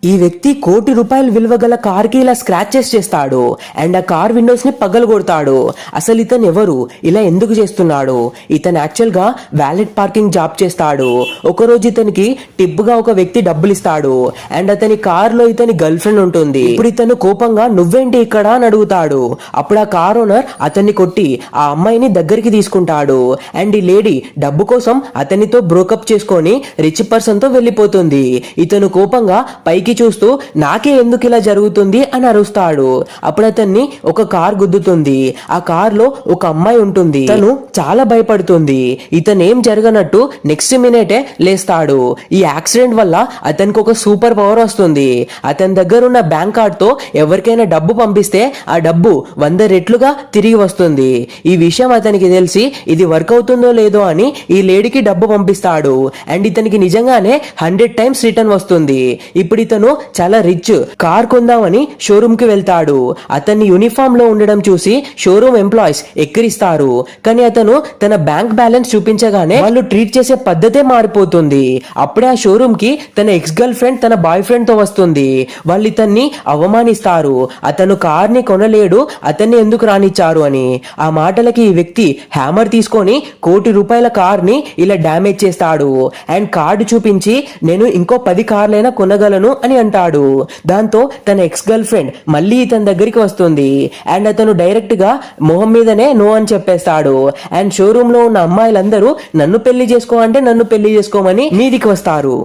ఈ వ్యక్తి ₹1,00,00,000 విలువ గల కార్ కి ఇలా స్క్రాచెస్ చేస్తాడు అండ్ ఆ కార్ విండోస్ ని పగలగొడతాడు. అసలు ఇతను ఎవరు, ఇలా ఎందుకు చేస్తున్నాడు? ఇతను యాక్చువల్ గా వ్యాలెట్ పార్కింగ్ జాబ్ చేస్తాడు. ఒకరోజు ఇతనికి టిప్ గా ఒక వ్యక్తి డబ్బులు ఇస్తాడు అండ్ అతని కార్ లో ఇతని గర్ల్ ఫ్రెండ్ ఉంటుంది. ఇప్పుడు ఇతను కోపంగా నువ్వేంటి ఇక్కడ అని అడుగుతాడు. అప్పుడు ఆ కార్ ఓనర్ అతన్ని కొట్టి ఆ అమ్మాయిని దగ్గరికి తీసుకుంటాడు అండ్ ఈ లేడీ డబ్బు కోసం అతనితో బ్రోకప్ చేసుకొని రిచ్ పర్సన్ తో వెళ్లిపోతుంది. ఇతను కోపంగా పైకి చూస్తూ నాకే ఎందుకు ఇలా జరుగుతుంది అని అరుస్తాడు. అప్పుడు అతన్ని ఒక కార్ గుద్దుతుంది. ఆ కార్ లో ఒక అమ్మాయి ఉంటుంది. తను చాలా భయపడుతుంది. ఇతను ఏం జరగనట్టు నెక్స్ట్ మినిటే లేస్తాడు. ఈ యాక్సిడెంట్ వల్ల అతనికి ఒక సూపర్ పవర్ వస్తుంది. అతని దగ్గర ఉన్న బ్యాంక్ కార్డ్ తో ఎవరికైనా డబ్బు పంపిస్తే ఆ డబ్బు 100 రెట్లుగా తిరిగి వస్తుంది. ఈ విషయం అతనికి తెలిసి ఇది వర్క్ అవుతుందో లేదో అని ఈ లేడీకి డబ్బు పంపిస్తాడు అండ్ ఇతనికి నిజంగానే 100 టైమ్స్ రిటర్న్ వస్తుంది. ఇప్పుడు ఇతను చాలా రిచ్, కార్ కొందామని షోరూమ్ కి వెళ్తాడు. అతన్ని యూనిఫామ్ లో ఉండడం చూసి షోరూమ్ ఎంప్లాయీస్ ఎక్కిరిస్తారు. కానీ అతను తన బ్యాంక్ బ్యాలెన్స్ చూపించగానే వాళ్ళు ట్రీట్ చేసే పద్ధతే మారిపోతుంది. అప్పుడే ఆ షోరూమ్ కి తన ఎక్స్ గర్ల్ ఫ్రెండ్ తన బాయ్ ఫ్రెండ్ తో వస్తుంది. వాళ్ళు ఇతన్ని అవమానిస్తారు. అతను కార్ ని కొనలేడు, అతన్ని ఎందుకు రానిచ్చారు అని. ఆ మాటలకి ఈ వ్యక్తి హ్యామర్ తీసుకొని ₹1,00,00,000 కార్ ని ఇలా డ్యామేజ్ చేస్తాడు అండ్ కార్డు చూపించి నేను ఇంకో 10 కార్లైనా కొనగలను అని అంటాడు. దాంతో తన ఎక్స్ గర్ల్ ఫ్రెండ్ మళ్ళీ ఇతని దగ్గరికి వస్తుంది అండ్ అతను డైరెక్ట్ గా మొహం మీదనే నో అని చెప్పేస్తాడు. అండ్ షోరూమ్ లో ఉన్న అమ్మాయిలందరూ నన్ను పెళ్లి చేసుకో అంటే నన్ను పెళ్లి చేసుకోమని మీదికి వస్తారు.